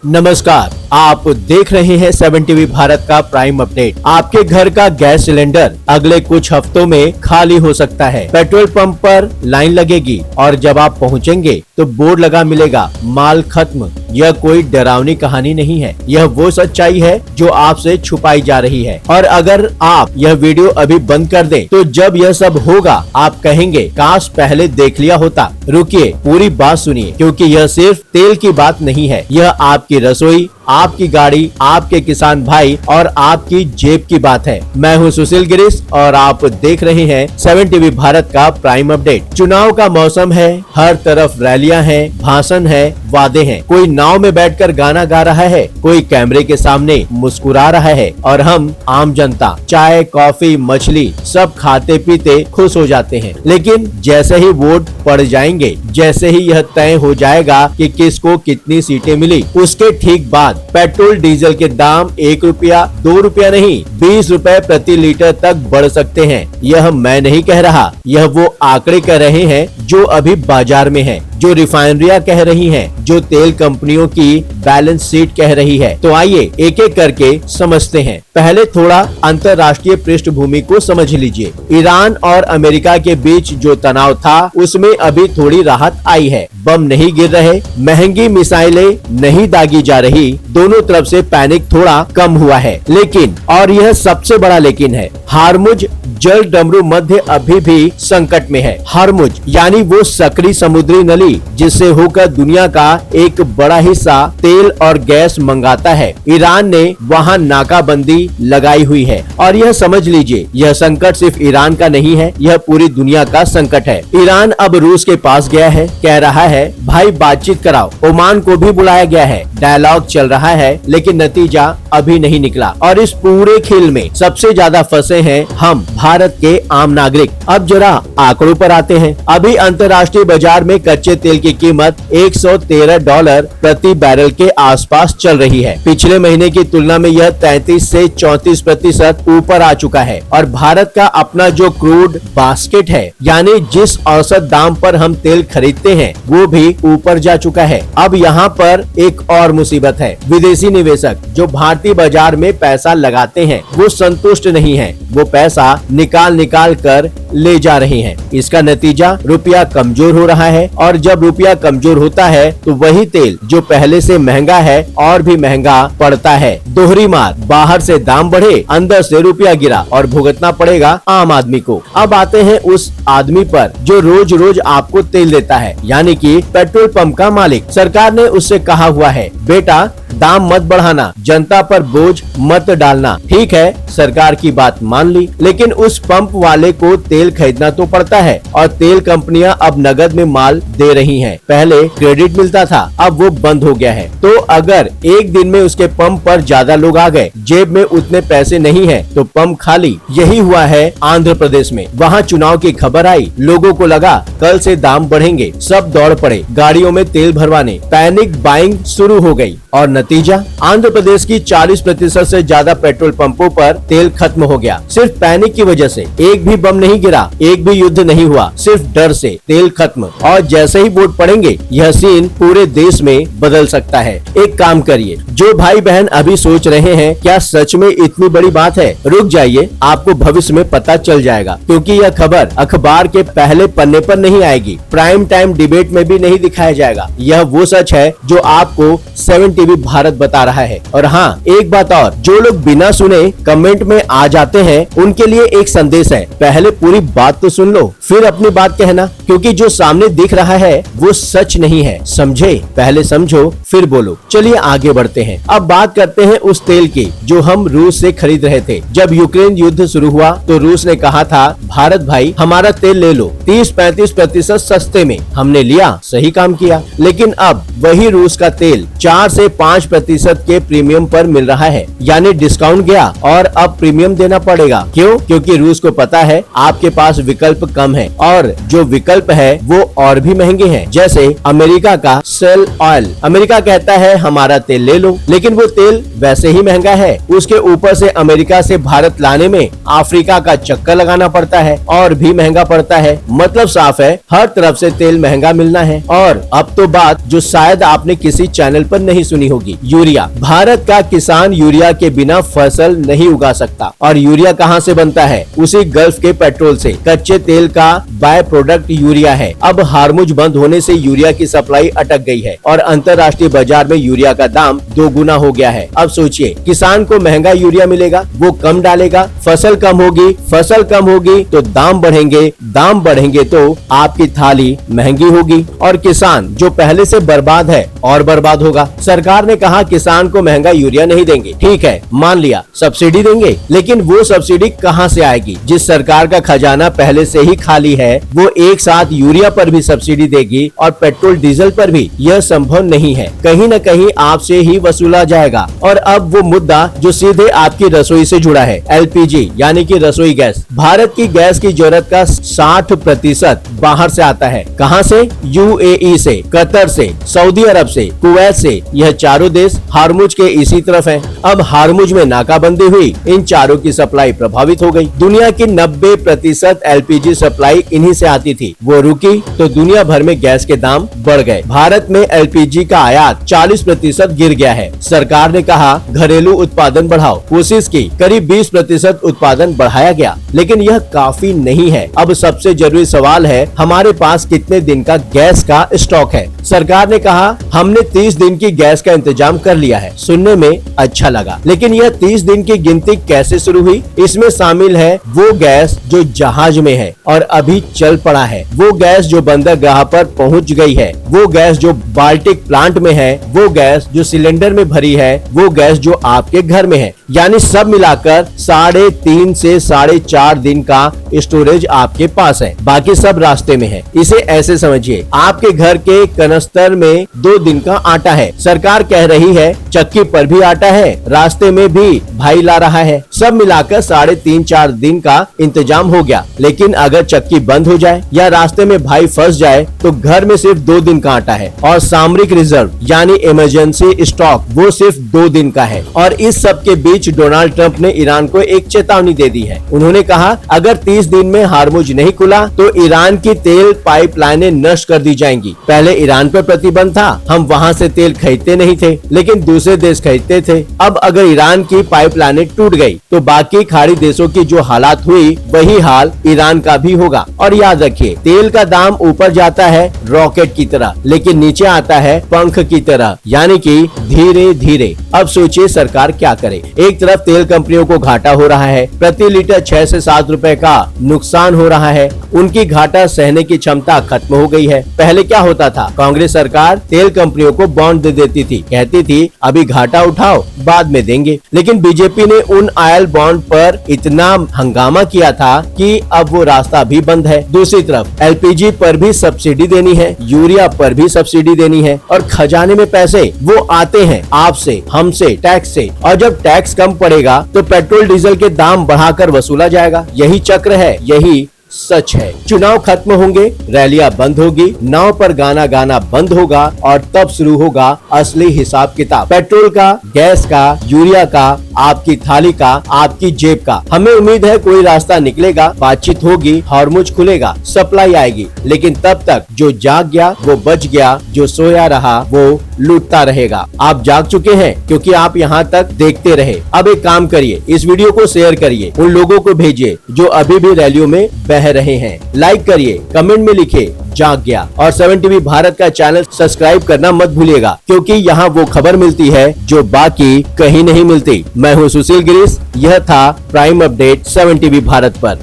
नमस्कार, आप देख रहे हैं 7 टीवी भारत का प्राइम अपडेट। आपके घर का गैस सिलेंडर अगले कुछ हफ्तों में खाली हो सकता है। पेट्रोल पंप पर लाइन लगेगी और जब आप पहुंचेंगे तो बोर्ड लगा मिलेगा माल खत्म। यह कोई डरावनी कहानी नहीं है, यह वो सच्चाई है जो आपसे छुपाई जा रही है। और अगर आप यह वीडियो अभी बंद कर दें तो जब यह सब होगा आप कहेंगे काश पहले देख लिया होता। रुकिए, पूरी बात सुनिए, क्योंकि यह सिर्फ तेल की बात नहीं है, यह आपकी रसोई, आपकी गाड़ी, आपके किसान भाई और आपकी जेब की बात है। मैं हूं सुशील गिरीश और आप देख रहे हैं 7 टीवी भारत का प्राइम अपडेट। चुनाव का मौसम है, हर तरफ रैलियां हैं, भाषण है, वादे हैं। कोई नाव में बैठकर गाना गा रहा है, कोई कैमरे के सामने मुस्कुरा रहा है और हम आम जनता चाय, कॉफी, मछली सब खाते पीते खुश हो जाते हैं। लेकिन जैसे ही वोट पड़ जाएंगे, जैसे ही यह तय हो जाएगा कि किसको कितनी सीटें मिली, उसके ठीक बाद पेट्रोल डीजल के दाम 1 रुपया, 2 रुपया नहीं 20 रुपए प्रति लीटर तक बढ़ सकते हैं। यह मैं नहीं कह रहा, यह वो आंकड़े कह रहे हैं जो अभी बाजार में है, जो रिफाइनरियां कह रही हैं, जो तेल कंपनियों की बैलेंस शीट कह रही है। तो आइए एक एक करके समझते हैं। पहले थोड़ा अंतर्राष्ट्रीय पृष्ठभूमि को समझ लीजिए। ईरान और अमेरिका के बीच जो तनाव था उसमें अभी थोड़ी राहत आई है। बम नहीं गिर रहे, महंगी मिसाइलें नहीं दागी जा रही, दोनों तरफ से पैनिक थोड़ा कम हुआ है। लेकिन, और यह सबसे बड़ा लेकिन है, हार्मुज जल डमरू मध्य अभी भी संकट में है। हार्मुज यानी वो सक्रिय समुद्री नली जिससे होकर दुनिया का एक बड़ा हिस्सा तेल और गैस मंगाता है। ईरान ने वहाँ नाकाबंदी लगाई हुई है और यह समझ लीजिए, यह संकट सिर्फ ईरान का नहीं है, यह पूरी दुनिया का संकट है। ईरान अब रूस के पास गया है, कह रहा है भाई बातचीत कराओ। ओमान को भी बुलाया गया है, डायलॉग चल रहा है, लेकिन नतीजा अभी नहीं निकला। और इस पूरे खेल में सबसे ज्यादा फंसे हैं हम भारत के आम नागरिक। अब जरा आंकड़ों पर आते हैं। अभी अंतर्राष्ट्रीय बाजार में कच्चे तेल की कीमत $113 प्रति बैरल के आसपास चल रही है। पिछले महीने की तुलना में यह 33 से 34% ऊपर आ चुका है। और भारत का अपना जो क्रूड बास्केट है, यानी जिस औसत दाम पर हम तेल खरीदते हैं, वो भी ऊपर जा चुका है। अब यहाँ पर एक और मुसीबत है। विदेशी निवेशक जो भारतीय बाजार में पैसा लगाते हैं वो संतुष्ट नहीं है, वो पैसा निकाल कर ले जा रहे हैं। इसका नतीजा रुपया कमजोर हो रहा है और जब रुपया कमजोर होता है तो वही तेल जो पहले से महंगा है और भी महंगा पड़ता है। दोहरी मार, बाहर से दाम बढ़े, अंदर से रुपया गिरा और भुगतना पड़ेगा आम आदमी को। अब आते हैं उस आदमी पर जो रोज रोज आपको तेल देता है, यानी कि पेट्रोल पंप का मालिक। सरकार ने उससे कहा हुआ है, बेटा दाम मत बढ़ाना, जनता पर बोझ मत डालना। ठीक है, सरकार की बात मान ली, लेकिन उस पंप वाले को तेल खरीदना तो पड़ता है और तेल कंपनियां अब नगद में माल दे रही हैं। पहले क्रेडिट मिलता था, अब वो बंद हो गया है। तो अगर एक दिन में उसके पंप पर ज्यादा लोग आ गए, जेब में उतने पैसे नहीं है तो पंप खाली। यही हुआ है आंध्र प्रदेश में। वहाँ चुनाव की खबर आई, लोगों को लगा कल से दाम बढ़ेंगे, सब दौड़ पड़े गाड़ियों में तेल भरवाने, पैनिक बाइंग शुरू हो गई और नतीजा आंध्र प्रदेश की 40% से ज्यादा पेट्रोल पंपों पर तेल खत्म हो गया। सिर्फ पैनिक की वजह से। एक भी बम नहीं गिरा, एक भी युद्ध नहीं हुआ, सिर्फ डर से तेल खत्म। और जैसे ही वोट पड़ेंगे यह सीन पूरे देश में बदल सकता है। एक काम करिए, जो भाई बहन अभी सोच रहे हैं क्या सच में इतनी बड़ी बात है, रुक जाइए, आपको भविष्य में पता चल जाएगा। क्योंकि यह खबर अखबार के पहले पन्ने पर नहीं आएगी, प्राइम टाइम डिबेट में भी नहीं दिखाया जाएगा। यह वो सच है जो आपको 7 टीवी भारत बता रहा है। और हाँ, एक बात और, जो लोग बिना सुने कमेंट में आ जाते हैं उनके लिए एक संदेश है, पहले पूरी बात तो सुन लो फिर अपनी बात कहना, क्योंकि जो सामने दिख रहा है वो सच नहीं है। समझे? पहले समझो फिर बोलो। चलिए आगे बढ़ते हैं। अब बात करते हैं उस तेल की जो हम रूस से खरीद रहे थे। जब यूक्रेन युद्ध शुरू हुआ तो रूस ने कहा था, भारत भाई हमारा तेल ले लो 30-35% सस्ते में। हमने लिया, सही काम किया। लेकिन अब वही रूस का तेल 4 से 5% के प्रीमियम पर मिल रहा है, यानी डिस्काउंट गया और अब प्रीमियम देना पड़ेगा। क्यों? क्योंकि रूस को पता है आपके पास विकल्प कम है और जो विकल्प विकल्प है वो और भी महंगे हैं, जैसे अमेरिका का सेल ऑयल। अमेरिका कहता है हमारा तेल ले लो, लेकिन वो तेल वैसे ही महंगा है। उसके ऊपर से अमेरिका से भारत लाने में अफ्रीका का चक्कर लगाना पड़ता है और भी महंगा पड़ता है। मतलब साफ है, हर तरफ से तेल महंगा मिलना है। और अब तो बात जो शायद आपने किसी चैनल पर नहीं सुनी होगी, यूरिया। भारत का किसान यूरिया के बिना फसल नहीं उगा सकता। और यूरिया कहाँ से बनता है? उसी गल्फ के पेट्रोल से। कच्चे तेल का बाय प्रोडक्ट यूरिया है। अब हार्मुज बंद होने से यूरिया की सप्लाई अटक गई है और अंतर्राष्ट्रीय बाजार में यूरिया का दाम 2 गुना हो गया है। अब सोचिए, किसान को महंगा यूरिया मिलेगा, वो कम डालेगा, फसल कम होगी, फसल कम होगी तो दाम बढ़ेंगे, दाम बढ़ेंगे तो आपकी थाली महंगी होगी और किसान जो पहले से बर्बाद है और बर्बाद होगा। सरकार ने कहा किसान को महंगा यूरिया नहीं देंगे, ठीक है, मान लिया, सब्सिडी देंगे, लेकिन वो सब्सिडी कहां से आएगी? जिस सरकार का खजाना पहले से ही खाली है, वो एक साथ यूरिया पर भी सब्सिडी देगी और पेट्रोल डीजल पर भी? यह संभव नहीं है। कहीं न कहीं आपसे ही वसूला जाएगा। और अब वो मुद्दा जो सीधे आपकी रसोई से जुड़ा है, एलपीजी यानी कि रसोई गैस। भारत की गैस की जरूरत का 60% बाहर से आता है। कहां से? यूएई से, कतर से, सऊदी अरब से, कुवैत से। यह चारों देश हार्मुज के इसी तरफ हैं। अब हार्मुज में नाकाबंदी हुई, इन चारों की सप्लाई प्रभावित हो गई। दुनिया की 90% एलपीजी सप्लाई इन्हीं से आती थी, वो रुकी तो दुनिया भर में गैस के दाम बढ़ गए। भारत में एलपीजी का आयात 40% गिर गया है। सरकार ने कहा घरेलू उत्पादन बढ़ाओ, कोशिश की, करीब 20% उत्पादन बढ़ाया गया, लेकिन यह काफी नहीं है। अब सबसे जरूरी सवाल है, हमारे पास कितने दिन का गैस का स्टॉक है? सरकार ने कहा हमने 30 दिन की गैस का इंतजाम कर लिया है। सुनने में अच्छा लगा, लेकिन यह 30 दिन की गिनती कैसे शुरू हुई? इसमें शामिल है वो गैस जो जहाज में है और अभी चल पड़ा है, वो गैस जो बंदरगाह पर पहुंच गई है, वो गैस जो बाल्टिक प्लांट में है, वो गैस जो सिलेंडर में भरी है, वो गैस जो आपके घर में है। यानी सब मिलाकर 3.5 से 4.5 दिन का स्टोरेज आपके पास है, बाकी सब रास्ते में है। इसे ऐसे समझिए, आपके घर के कनस्तर में 2 दिन का आटा है। सरकार कह रही है चक्की पर भी आटा है, रास्ते में भी भाई ला रहा है। सब मिलाकर 3.5-4 दिन का इंतजाम हो गया। लेकिन अगर चक्की बंद हो जाए या रास्ते में भाई फंस जाए तो घर में सिर्फ 2 दिन का आटा है। और सामरिक रिजर्व यानी इमरजेंसी स्टॉक वो सिर्फ 2 दिन का है। और इस सब के बीच डोनाल्ड ट्रंप ने ईरान को एक चेतावनी दे दी है। उन्होंने कहा अगर 30 दिन में हार्मुज नहीं खुला तो ईरान की तेल पाइपलाइनें नष्ट कर दी जाएंगी। पहले ईरान पर प्रतिबंध था, हम वहाँ से तेल खरीदते नहीं थे, लेकिन दूसरे देश खरीदते थे। अब अगर ईरान की पाइपलाइनें टूट गई तो बाकी खाड़ी देशों की जो हालात हुई वही हाल ईरान का भी होगा। और याद रखिए, तेल का दाम ऊपर जाता है रॉकेट की तरह, लेकिन नीचे आता है पंख की तरह, यानी कि धीरे धीरे। अब सोचिए सरकार क्या करे। एक तरफ तेल कंपनियों को घाटा हो रहा है, प्रति लीटर 6 से 7 रुपए का नुकसान हो रहा है। उनकी घाटा सहने की क्षमता खत्म हो गई है। पहले क्या होता था, कांग्रेस सरकार तेल कंपनियों को बॉन्ड दे देती थी, कहती थी अभी घाटा उठाओ बाद में देंगे। लेकिन बीजेपी ने उन ऑयल बॉन्ड पर इतना हंगामा किया था कि अब वो रास्ता भी बंद है। दूसरी तरफ एलपीजी पर भी सब्सिडी देनी है, यूरिया पर भी सब्सिडी देनी है और खजाने में पैसे वो आते हैं आपसे, हमसे, टैक्स से। और जब टैक्स कम पड़ेगा तो पेट्रोल डीजल के दाम बढ़ाकर वसूला जाएगा। यही चक्र है, यही सच है। चुनाव खत्म होंगे, रैलियां बंद होगी, नाव पर गाना गाना बंद होगा और तब शुरू होगा असली हिसाब किताब। पेट्रोल का, गैस का, यूरिया का, आपकी थाली का, आपकी जेब का। हमें उम्मीद है कोई रास्ता निकलेगा, बातचीत होगी, हार्मुज खुलेगा, सप्लाई आएगी। लेकिन तब तक जो जाग गया वो बच गया, जो सोया रहा वो लूटता रहेगा। आप जाग चुके हैं क्योंकि आप यहाँ तक देखते रहे। अब एक काम करिए, इस वीडियो को शेयर करिए, उन लोगों को भेजिए जो अभी भी रैलियों में बह रहे हैं। लाइक करिए, कमेंट में लिखिए जाग गया और 7 टीवी भारत का चैनल सब्सक्राइब करना मत भूलिएगा, क्योंकि यहाँ वो खबर मिलती है जो बाकी कहीं नहीं मिलती। मैं हूँ सुशील गिरीश, यह था प्राइम अपडेट 7 टीवी भारत पर।